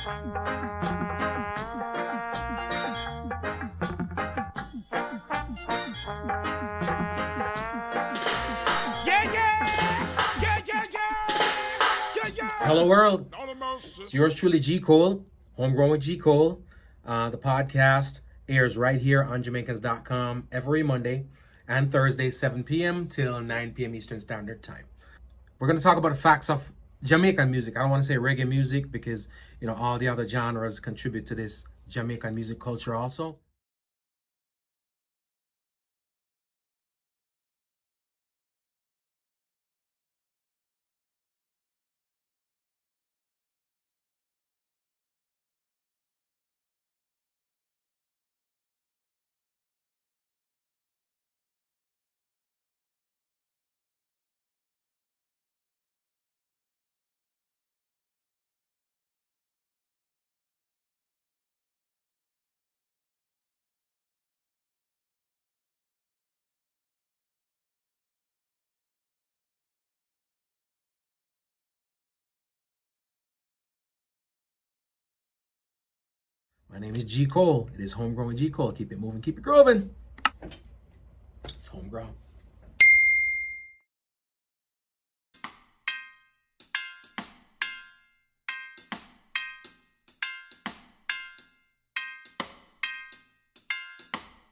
Hello, world. It's yours truly, G. Cole, Homegrown with G. Cole. The podcast airs right here on Jamaicans.com every Monday and Thursday, 7 p.m. till 9 p.m. Eastern Standard Time. We're going to talk about the facts of Jamaican music. I don't want to say reggae music because, all the other genres contribute to this Jamaican music culture also. My name is G. Cole. It is Homegrown with G. Cole. Keep it moving, keep it grooving. It's homegrown.